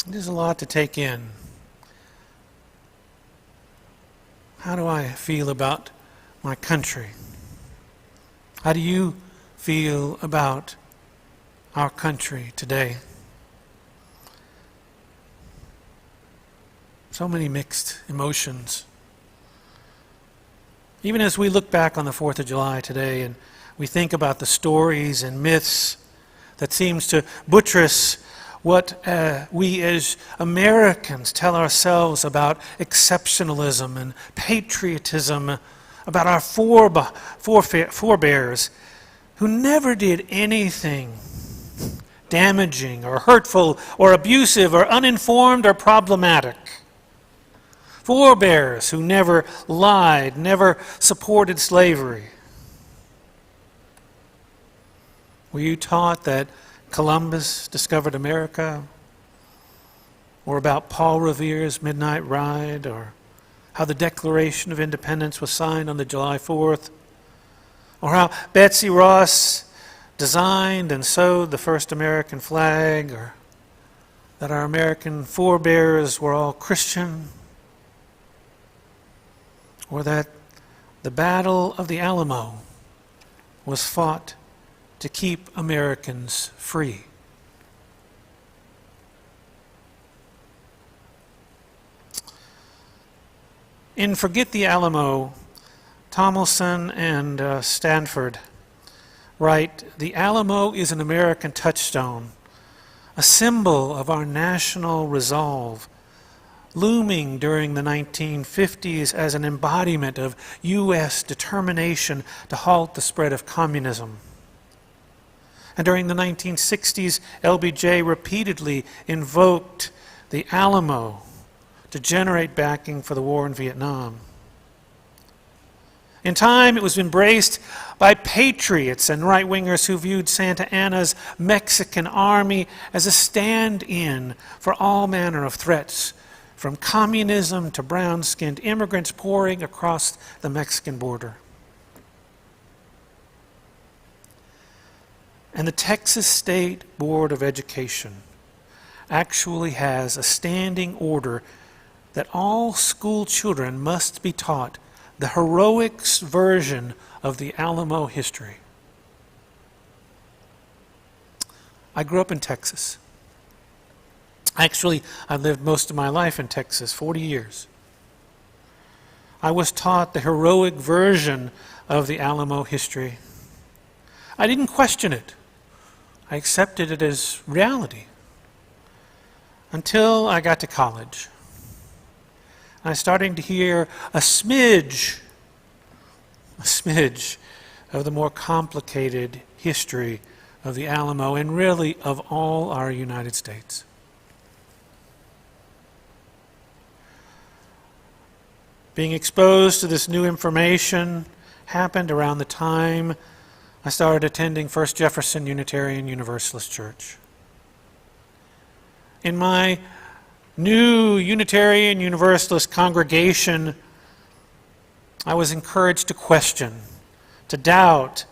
There's a lot to take in. How do I feel about my country? How do you feel about our country today? So many mixed emotions. Even as we look back on the 4th of July today and we think about the stories and myths that seems to buttress what we as Americans tell ourselves about exceptionalism and patriotism, about our forebears who never did anything damaging or hurtful or abusive or uninformed or problematic. Forebears who never lied, never supported slavery. Were you taught that Columbus discovered America? Or about Paul Revere's Midnight Ride? Or how the Declaration of Independence was signed on the July 4th? Or how Betsy Ross designed and sewed the first American flag? Or that our American forebears were all Christian? Or that the Battle of the Alamo was fought to keep Americans free? In Forget the Alamo, Tomlinson and Stanford write, "The Alamo is an American touchstone, a symbol of our national resolve, looming during the 1950s as an embodiment of U.S. determination to halt the spread of communism. And during the 1960s, LBJ repeatedly invoked the Alamo to generate backing for the war in Vietnam. In time, it was embraced by patriots and right-wingers who viewed Santa Anna's Mexican army as a stand-in for all manner of threats, from communism to brown-skinned immigrants pouring across the Mexican border. And the Texas State Board of Education actually has a standing order that all school children must be taught the heroics version of the Alamo history. I grew up in Texas. Actually, I lived most of my life in Texas, 40 years. I was taught the heroic version of the Alamo history. I didn't question it. I accepted it as reality until I got to college. I started to hear a smidge of the more complicated history of the Alamo and really of all our United States. Being exposed to this new information happened around the time I started attending First Jefferson Unitarian Universalist Church. In my new Unitarian Universalist congregation, I was encouraged to question, to doubt,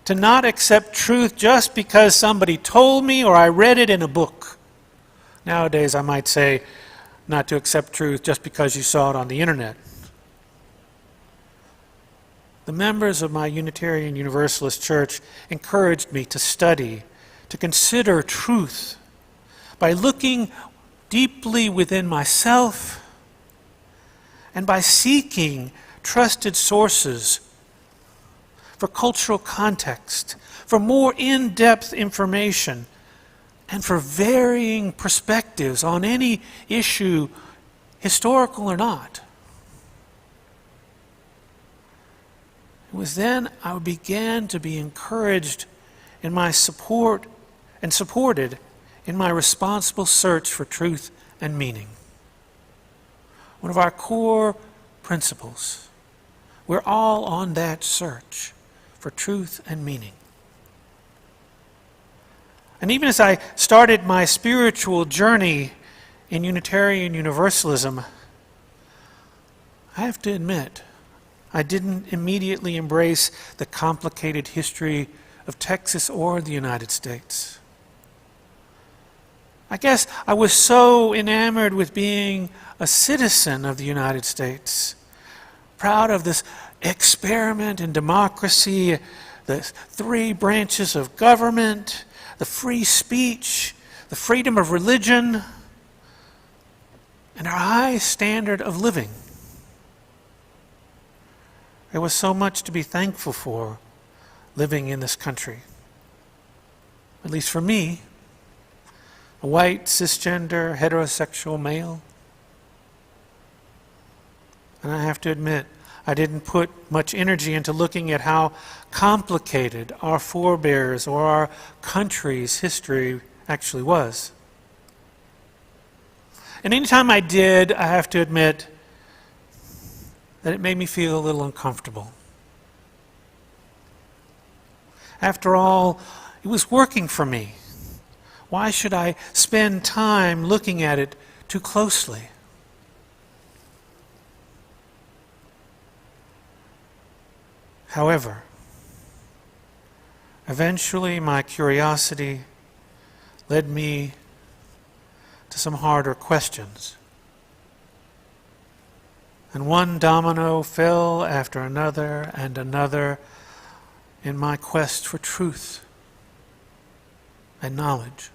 to not accept truth just because somebody told me or I read it in a book. Nowadays, I might say not to accept truth just because you saw it on the internet. The members of my Unitarian Universalist church encouraged me to study, to consider truth by looking deeply within myself and by seeking trusted sources for cultural context, for more in-depth information, and for varying perspectives on any issue, historical or not. It was then I began to be encouraged in my support and supported in my responsible search for truth and meaning. One of our core principles. We're all on that search for truth and meaning. And even as I started my spiritual journey in Unitarian Universalism, I have to admit, I didn't immediately embrace the complicated history of Texas or the United States. I guess I was so enamored with being a citizen of the United States, proud of this experiment in democracy, the three branches of government, the free speech, the freedom of religion, and our high standard of living. There was so much to be thankful for living in this country. At least for me, a white, cisgender, heterosexual male. And I have to admit, I didn't put much energy into looking at how complicated our forebears or our country's history actually was. And anytime I did, I have to admit that it made me feel a little uncomfortable. After all, it was working for me. Why should I spend time looking at it too closely? However, eventually my curiosity led me to some harder questions. And one domino fell after another and another in my quest for truth and knowledge.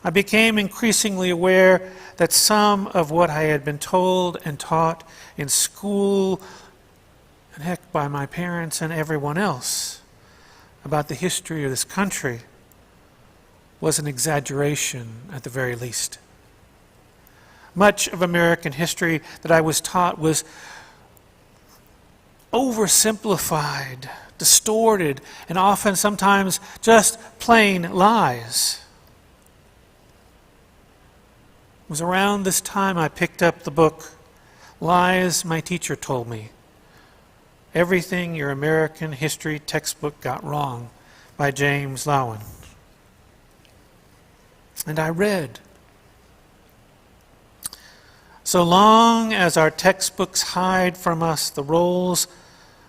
I became increasingly aware that some of what I had been told and taught in school, and heck, by my parents and everyone else, about the history of this country was an exaggeration at the very least. Much of American history that I was taught was oversimplified, distorted, and often sometimes just plain lies. It was around this time I picked up the book, Lies My Teacher Told Me, Everything Your American History Textbook Got Wrong by James Lowen. And I read, so long as our textbooks hide from us the roles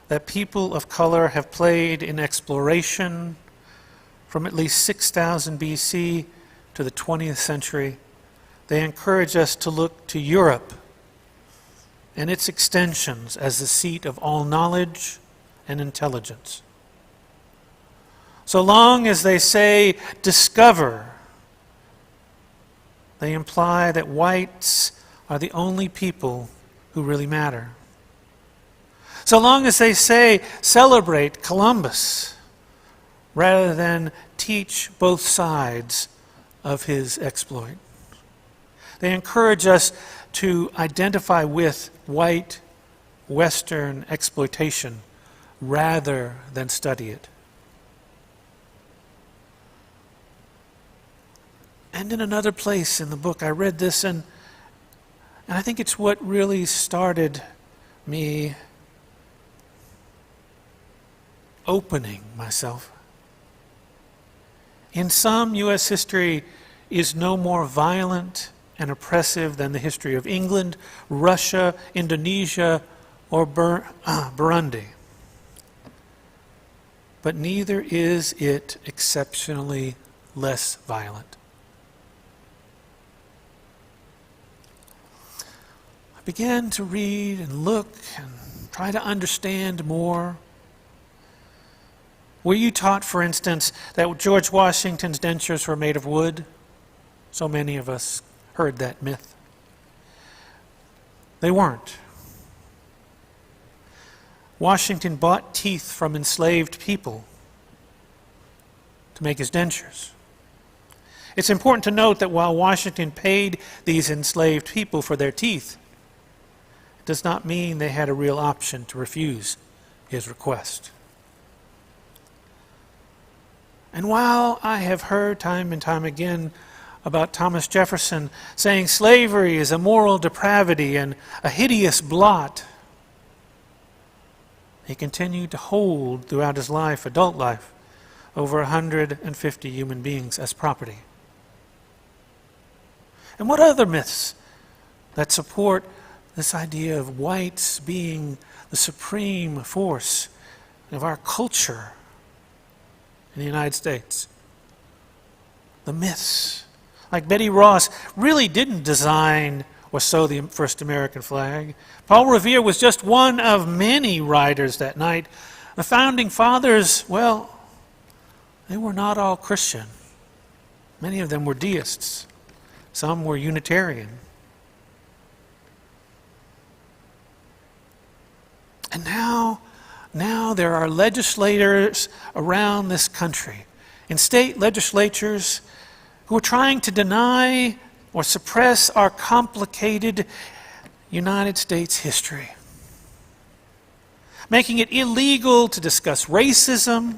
that people of color have played in exploration from at least 6000 BC to the 20th century, they encourage us to look to Europe and its extensions as the seat of all knowledge and intelligence. So long as they say discover, they imply that whites are the only people who really matter. So long as they say celebrate Columbus, rather than teach both sides of his exploit. They encourage us to identify with white Western exploitation rather than study it. And in another place in the book, I read this, and I think it's what really started me opening myself. In some, U.S. history is no more violent and oppressive than the history of England, Russia, Indonesia, or Burundi. But neither is it exceptionally less violent. I began to read and look and try to understand more. Were you taught, for instance, that George Washington's dentures were made of wood? So many of us heard that myth. They weren't. Washington bought teeth from enslaved people to make his dentures. It's important to note that while Washington paid these enslaved people for their teeth, it does not mean they had a real option to refuse his request. And while I have heard time and time again about Thomas Jefferson saying slavery is a moral depravity and a hideous blot, he continued to hold throughout his life, adult life, over 150 human beings as property. And what other myths that support this idea of whites being the supreme force of our culture in the United States? The myths like Betty Ross, really didn't design or sew the first American flag. Paul Revere was just one of many riders that night. The founding fathers, well, they were not all Christian. Many of them were deists. Some were Unitarian. And now there are legislators around this country, in state legislatures, who are trying to deny or suppress our complicated United States history, making it illegal to discuss racism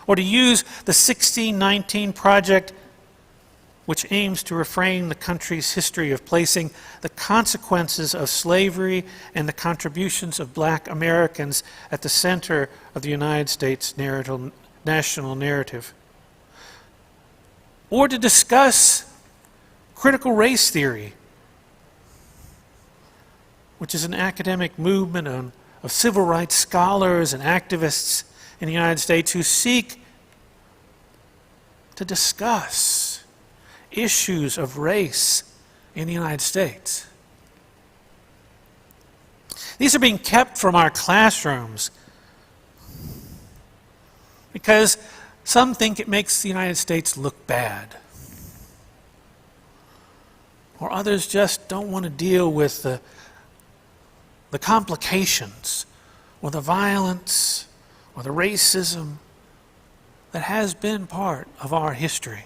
or to use the 1619 Project, which aims to reframe the country's history of placing the consequences of slavery and the contributions of black Americans at the center of the United States national narrative. Or to discuss critical race theory, which is an academic movement of civil rights scholars and activists in the United States who seek to discuss issues of race in the United States. These are being kept from our classrooms because some think it makes the United States look bad. Or others just don't want to deal with the complications or the violence or the racism that has been part of our history.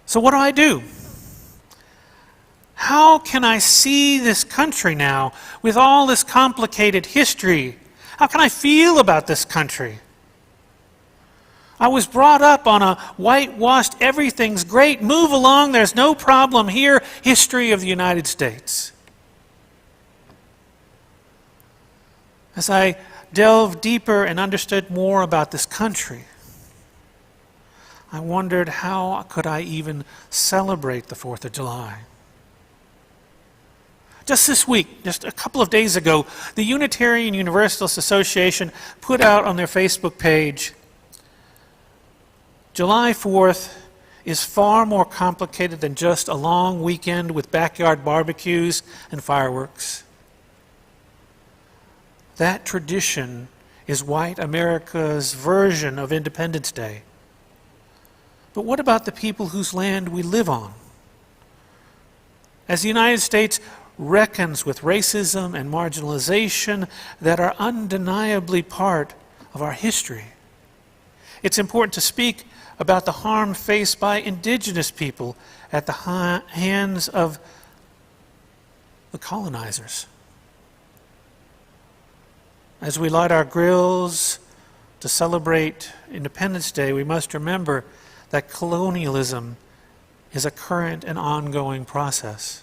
So what do? How can I see this country now with all this complicated history? How can I feel about this country? I was brought up on a whitewashed, everything's great, move along, there's no problem here, history of the United States. As I delved deeper and understood more about this country, I wondered how could I even celebrate the 4th of July. Just this week, just a couple of days ago, the Unitarian Universalist Association put out on their Facebook page, July 4th is far more complicated than just a long weekend with backyard barbecues and fireworks. That tradition is white America's version of Independence Day. But what about the people whose land we live on? As the United States reckons with racism and marginalization that are undeniably part of our history, it's important to speak about the harm faced by indigenous people at the hands of the colonizers. As we light our grills to celebrate Independence Day, we must remember that colonialism is a current and ongoing process.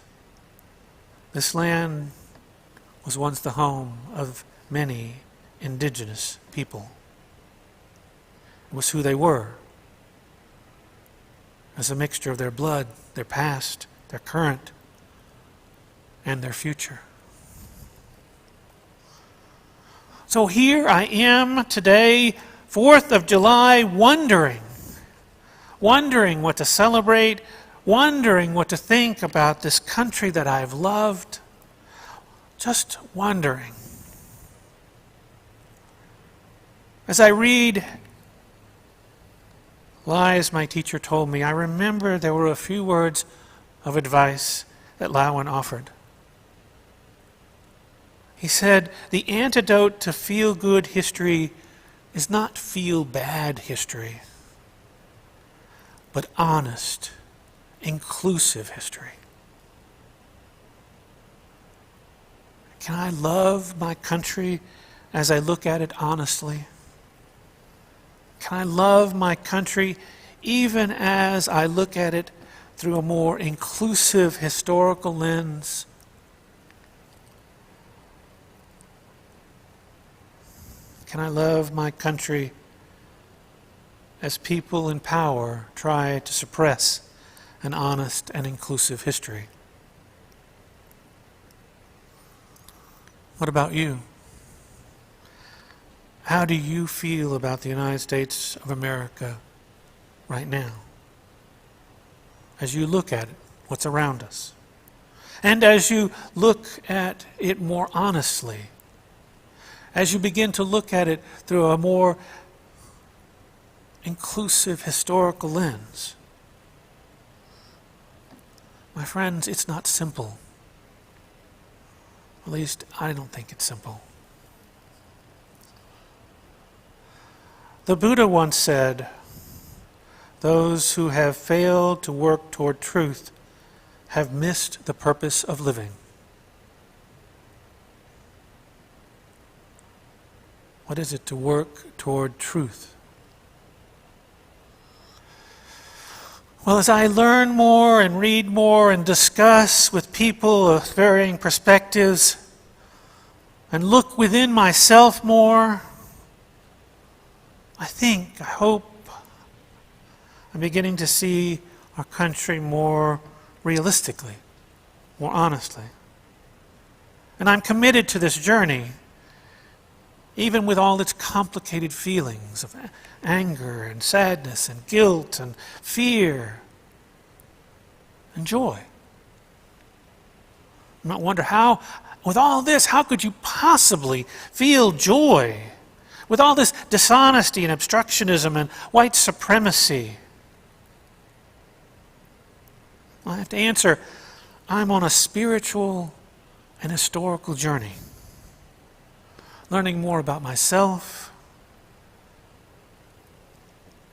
This land was once the home of many indigenous people. It was who they were, as a mixture of their blood, their past, their current, and their future. So here I am today, 4th of July, wondering what to celebrate, wondering what to think about this country that I've loved, just wondering. As I read lies my teacher told me, I remember there were a few words of advice that Lowen offered. He said, the antidote to feel-good history is not feel-bad history, but honest, inclusive history. Can I love my country as I look at it honestly? Can I love my country even as I look at it through a more inclusive historical lens? Can I love my country as people in power try to suppress an honest and inclusive history? What about you? How do you feel about the United States of America right now? As you look at it, what's around us. And as you look at it more honestly, as you begin to look at it through a more inclusive historical lens. My friends, it's not simple. At least I don't think it's simple. The Buddha once said, "Those who have failed to work toward truth have missed the purpose of living." What is it to work toward truth? Well, as I learn more and read more and discuss with people of varying perspectives and look within myself more, I hope, I'm beginning to see our country more realistically, more honestly. And I'm committed to this journey, even with all its complicated feelings of anger and sadness and guilt and fear and joy. You might wonder how, with all this, how could you possibly feel joy? With all this dishonesty and obstructionism and white supremacy? I have to answer, I'm on a spiritual and historical journey, learning more about myself,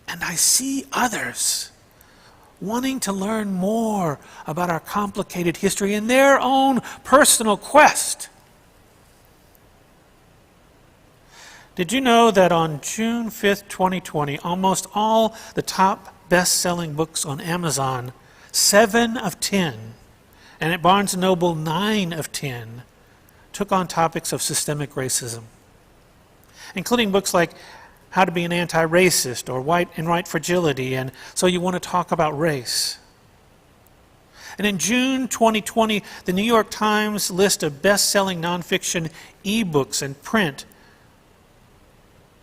and I see others wanting to learn more about our complicated history in their own personal quest. Did you know that on June 5th, 2020, almost all the top best-selling books on Amazon, 7 of 10, and at Barnes & Noble, 9 of 10, took on topics of systemic racism, including books like How to Be an Anti-Racist or White and Right Fragility and So You Want to Talk About Race. And in June 2020, the New York Times list of best-selling nonfiction ebooks and print,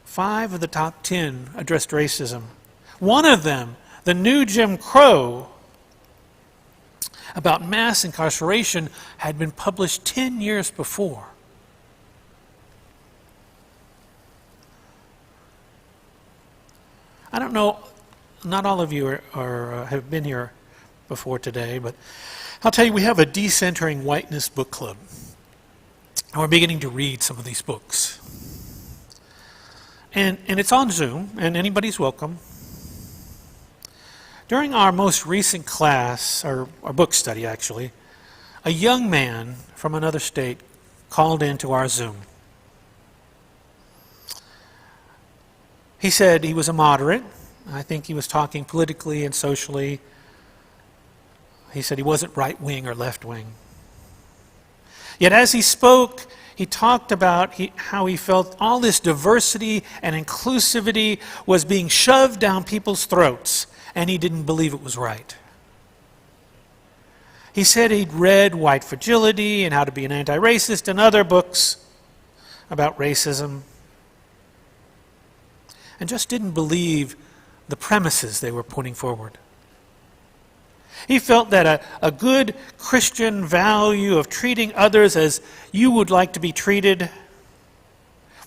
5 of the top 10 addressed racism. One of them, The New Jim Crow, about mass incarceration, had been published 10 years before. I don't know, not all of you have been here before today, but I'll tell you, we have a Decentering Whiteness book club. And we're beginning to read some of these books. And it's on Zoom, and anybody's welcome. During our most recent class, or book study actually, a young man from another state called into our Zoom. He said he was a moderate. I think he was talking politically and socially. He said he wasn't right-wing or left-wing. Yet as he spoke, he talked about how he felt all this diversity and inclusivity was being shoved down people's throats, and he didn't believe it was right. He said he'd read White Fragility and How to Be an Anti-Racist and other books about racism, and just didn't believe the premises they were putting forward. He felt that a good Christian value of treating others as you would like to be treated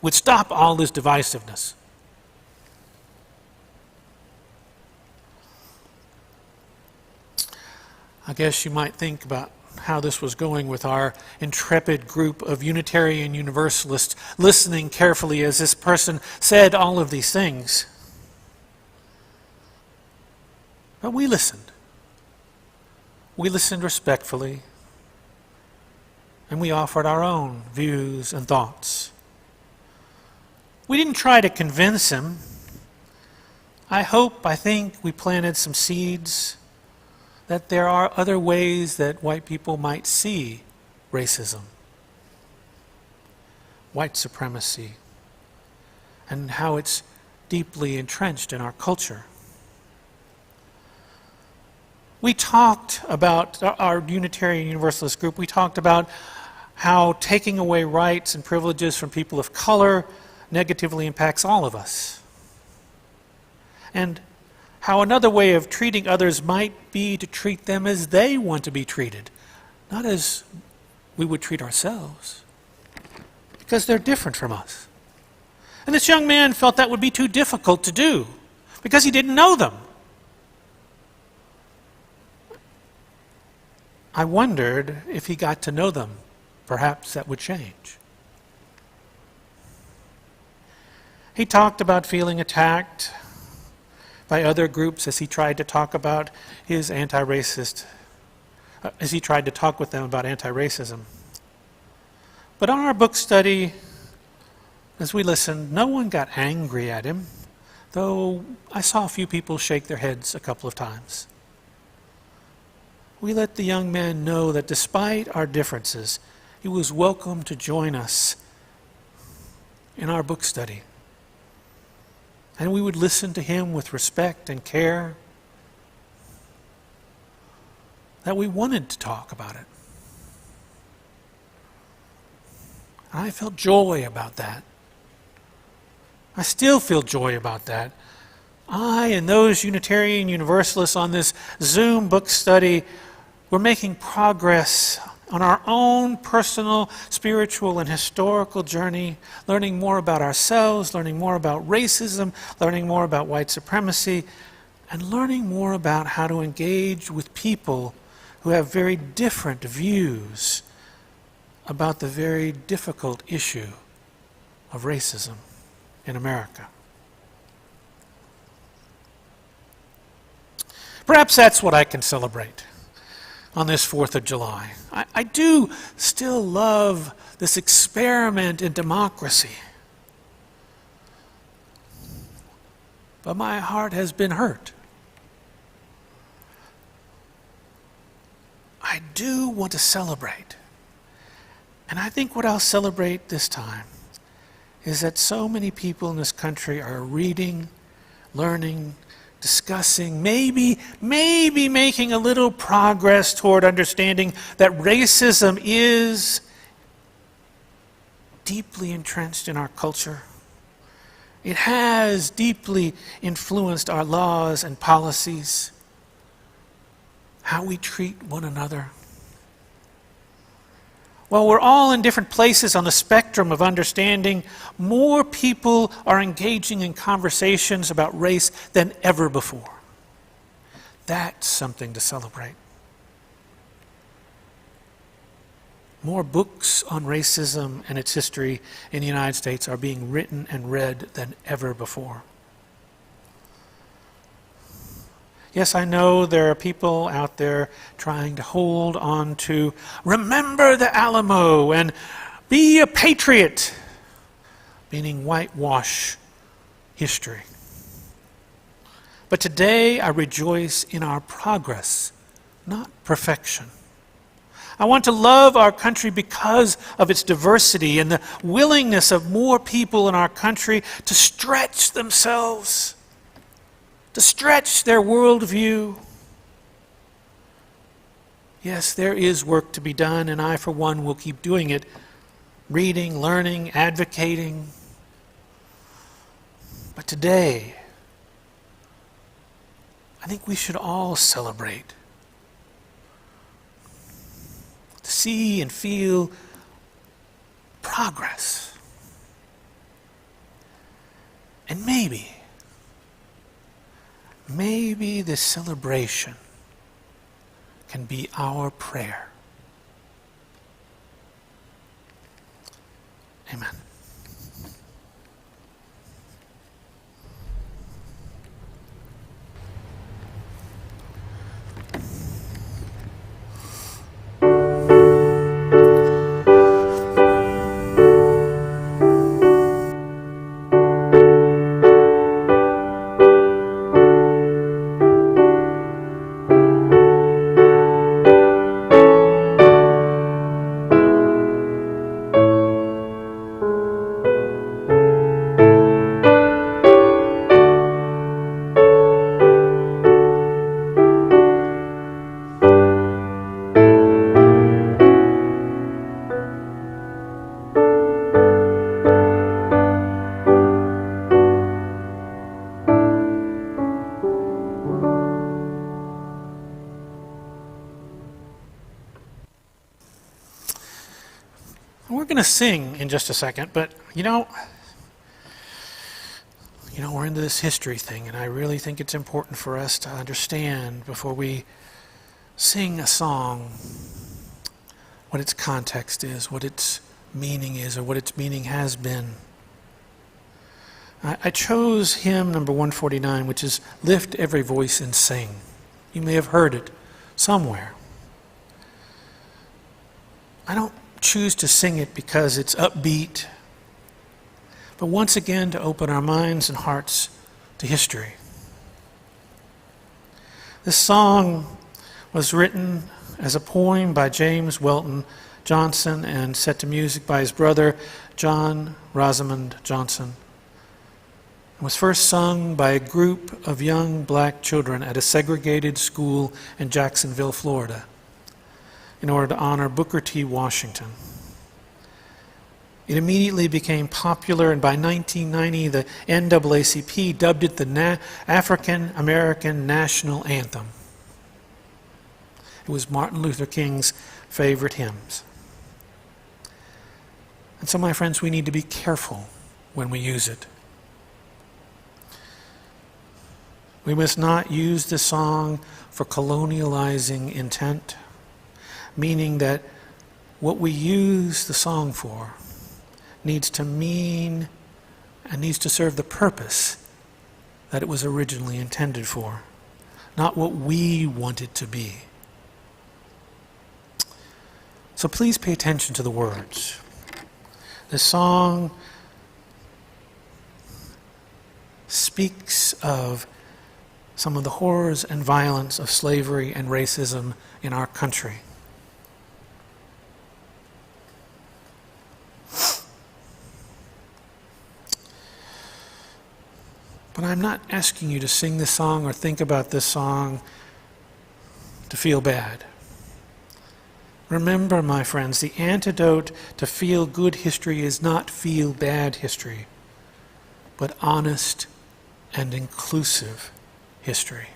would stop all this divisiveness. I guess you might think about how this was going with our intrepid group of Unitarian Universalists, listening carefully as this person said all of these things. But we listened. We listened respectfully, and we offered our own views and thoughts. We didn't try to convince him. I think we planted some seeds that there are other ways that white people might see racism, white supremacy, and how it's deeply entrenched in our culture. We talked about, our Unitarian Universalist group, we talked about how taking away rights and privileges from people of color negatively impacts all of us. And how another way of treating others might be to treat them as they want to be treated, not as we would treat ourselves, because they're different from us. And this young man felt that would be too difficult to do because he didn't know them. I wondered if he got to know them, perhaps that would change. He talked about feeling attacked by other groups as he tried to talk about his as he tried to talk with them about anti-racism. But on our book study, as we listened, no one got angry at him, though I saw a few people shake their heads a couple of times. We let the young man know that despite our differences, he was welcome to join us in our book study. And we would listen to him with respect and care, that we wanted to talk about it. And I felt joy about that. I still feel joy about that. I and those Unitarian Universalists on this Zoom book study were making progress on our own personal, spiritual, and historical journey, learning more about ourselves, learning more about racism, learning more about white supremacy, and learning more about how to engage with people who have very different views about the very difficult issue of racism in America. Perhaps that's what I can celebrate on this 4th of July. I do still love this experiment in democracy. But my heart has been hurt. I do want to celebrate. And I think what I'll celebrate this time is that so many people in this country are reading, learning, discussing, maybe making a little progress toward understanding that racism is deeply entrenched in our culture. It has deeply influenced our laws and policies, how we treat one another. While we're all in different places on the spectrum of understanding, more people are engaging in conversations about race than ever before. That's something to celebrate. More books on racism and its history in the United States are being written and read than ever before. Yes, I know there are people out there trying to hold on to remember the Alamo and be a patriot, meaning whitewash history. But today I rejoice in our progress, not perfection. I want to love our country because of its diversity and the willingness of more people in our country to stretch themselves, to stretch their worldview. Yes, there is work to be done, and I, for one, will keep doing it, reading, learning, advocating. But today, I think we should all celebrate, to see and feel progress. And maybe this celebration can be our prayer. Amen. going to sing in just a second, but we're into this history thing, and I really think it's important for us to understand before we sing a song what its context is, what its meaning is, or what its meaning has been. I chose hymn number 149, which is Lift Every Voice and Sing. You may have heard it somewhere. I don't choose to sing it because it's upbeat, but once again to open our minds and hearts to history. This song was written as a poem by James Welton Johnson and set to music by his brother John Rosamond Johnson. It was first sung by a group of young black children at a segregated school in Jacksonville, Florida, in order to honor Booker T. Washington. It immediately became popular, and by 1990, the NAACP dubbed it the African American National Anthem. It was Martin Luther King's favorite hymns. And so, my friends, we need to be careful when we use it. We must not use the song for colonializing intent, meaning that what we use the song for needs to mean and needs to serve the purpose that it was originally intended for, not what we want it to be. So please pay attention to the words. The song speaks of some of the horrors and violence of slavery and racism in our country. But I'm not asking you to sing this song or think about this song to feel bad. Remember, my friends, the antidote to feel good history is not feel bad history, but honest and inclusive history.